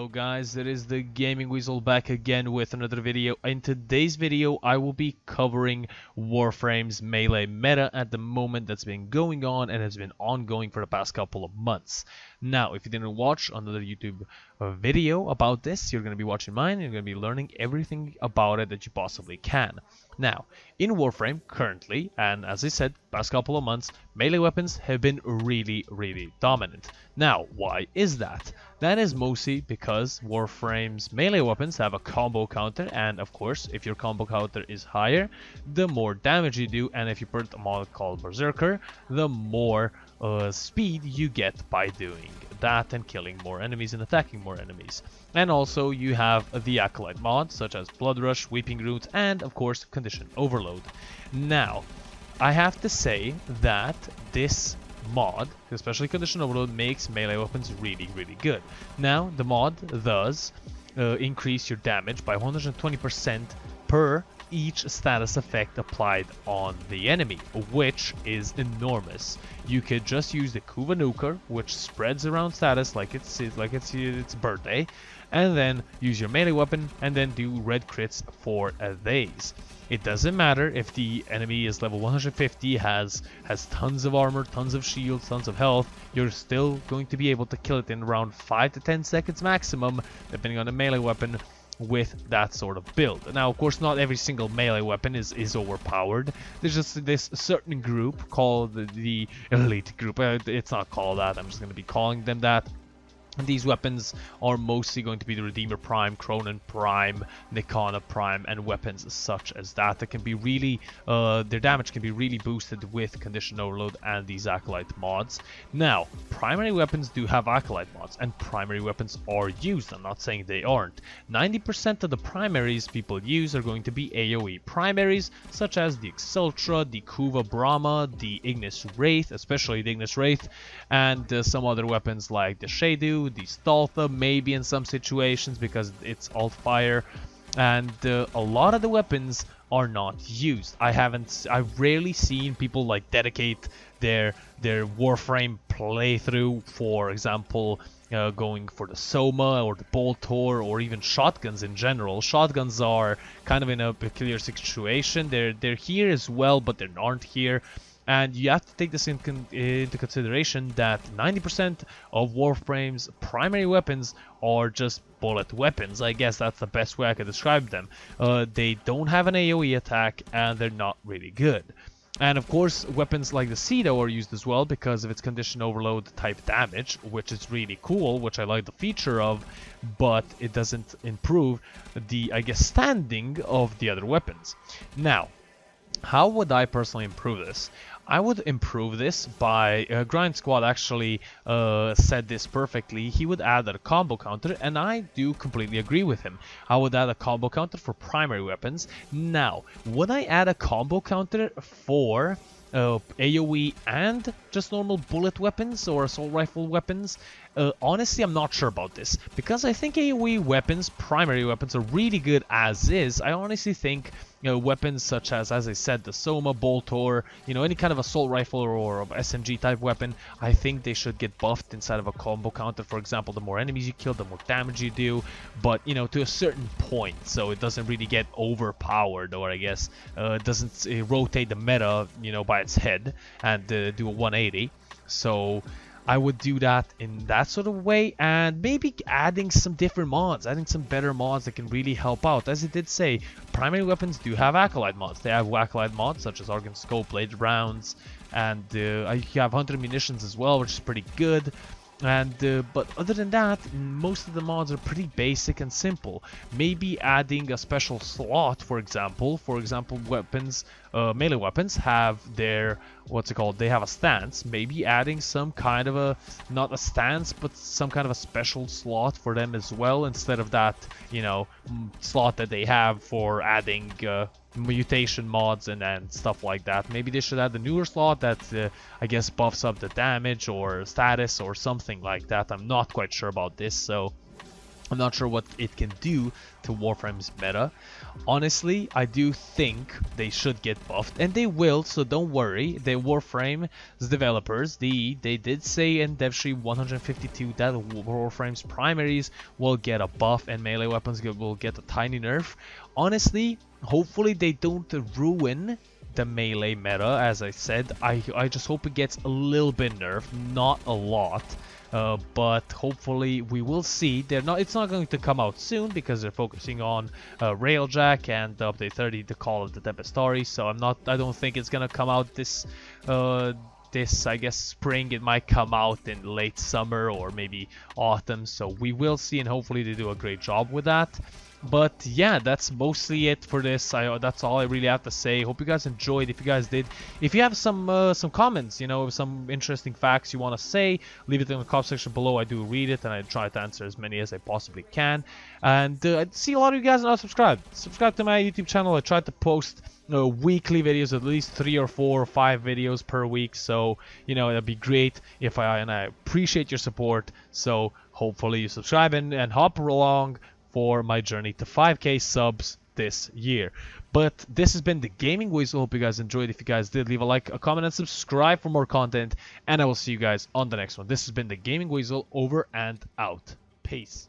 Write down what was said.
Hello guys, it is the Gaming Weasel back again with another video. In today's video I will be covering Warframe's melee meta at the moment that's been going on and has been ongoing for the past couple of months. Now, if you didn't watch another YouTube video about this, you're going to be watching mine and you're going to be learning everything about it that you possibly can. Now, in Warframe currently, and as I said, past couple of months, melee weapons have been really dominant. Now, why is that? That is mostly because Warframe's melee weapons have a combo counter, and of course, if your combo counter is higher, the more damage you do, and if you put a mod called Berserker, the more speed you get by doing that and killing more enemies and attacking more enemies. And also you have the Acolyte mods such as Blood Rush, Weeping Roots, and of course Condition Overload. Now, I have to say that this mod, especially Condition Overload, makes melee weapons really good. Now, the mod does increase your damage by 120% per each status effect applied on the enemy, which is enormous. You could just use the Kuva Nuker, which spreads around status like it's its birthday, and then use your melee weapon and then do red crits for days. It doesn't matter if the enemy is level 150, has tons of armor, tons of shields, tons of health, you're still going to be able to kill it in around 5 to 10 seconds maximum, depending on the melee weapon, with that sort of build. Now, of course, not every single melee weapon is overpowered. There's just this certain group called the elite group. It's not called that, I'm just going to be calling them that. And these weapons are mostly going to be the Redeemer Prime, Cronin Prime, Nikana Prime, and weapons such as that can be really, their damage can be really boosted with Condition Overload and these Acolyte mods. Now, primary weapons do have Acolyte mods, and primary weapons are used. I'm not saying they aren't. 90% of the primaries people use are going to be AoE primaries, such as the Exultra, the Kuva Brahma, the Ignis Wraith, especially the Ignis Wraith, and some other weapons like the Shadu, the Staltha, maybe in some situations because it's alt fire, and a lot of the weapons are not used. I've rarely seen people like dedicate their Warframe playthrough, for example, going for the Soma or the Boltor or even shotguns in general. Shotguns are kind of in a peculiar situation. They're here as well, but they aren't here. And you have to take this into consideration that 90% of Warframe's primary weapons are just bullet weapons. I guess that's the best way I could describe them. They don't have an AoE attack and they're not really good. And of course, weapons like the Cedo are used as well because of its Condition Overload type damage, which is really cool, which I like the feature of, but it doesn't improve the, I guess, standing of the other weapons. Now, how would I personally improve this? I would improve this by, Grind Squad actually said this perfectly. He would add a combo counter, and I do completely agree with him. I would add a combo counter for primary weapons. Now, would I add a combo counter for AoE and just normal bullet weapons or assault rifle weapons? Honestly, I'm not sure about this, because I think AoE weapons, primary weapons, are really good as is. I honestly think weapons such as I said, the Soma, Boltor, any kind of assault rifle or SMG type weapon, I think they should get buffed inside of a combo counter. For example, the more enemies you kill, the more damage you do, but to a certain point, so it doesn't really get overpowered, or I guess it doesn't rotate the meta by its head and do a 180. So I would do that in that sort of way, and maybe adding some different mods, adding some better mods that can really help out. As it did say, primary weapons do have Acolyte mods. They have Acolyte mods such as Argon Scope, Blade Rounds, and you have Hunter Munitions as well, which is pretty good. And but other than that, most of the mods are pretty basic and simple. Maybe adding a special slot, for example, weapons, melee weapons have their, they have a stance. Maybe adding some kind of a, not a stance, but some kind of a special slot for them as well, instead of that, slot that they have for adding mutation mods and stuff like that. Maybe they should add the newer slot that I guess buffs up the damage or status or something like that. I'm not quite sure about this, so I'm not sure what it can do to Warframe's meta. Honestly, I do think they should get buffed, and they will, so don't worry. The Warframe's developers, they did say in DevStream 152 that Warframe's primaries will get a buff and melee weapons will get a tiny nerf. Honestly, hopefully they don't ruin the melee meta. As I said, I just hope it gets a little bit nerfed, not a lot. But hopefully we will see. It's not going to come out soon because they're focusing on Railjack and the update 30, the Call of the Tempestari. So I don't think it's gonna come out this I guess spring. It might come out in late summer or maybe autumn. So we will see, and hopefully they do a great job with that. But yeah, that's mostly it for this. That's all I really have to say. Hope you guys enjoyed. If you guys did, if you have some comments, you know, some interesting facts you want to say, leave it in the comment section below. I do read it and I try to answer as many as I possibly can. And I see a lot of you guys are not subscribed. Subscribe to my YouTube channel. I try to post weekly videos, at least 3 or 4 or 5 videos per week. So you know, that'd be great if I appreciate your support. So hopefully you subscribe and hop along for my journey to 5k subs this year. But this has been the Gaming Weasel. Hope you guys enjoyed. If you guys did, leave a like, a comment, and subscribe for more content. And I will see you guys on the next one. This has been the Gaming Weasel, over and out. Peace.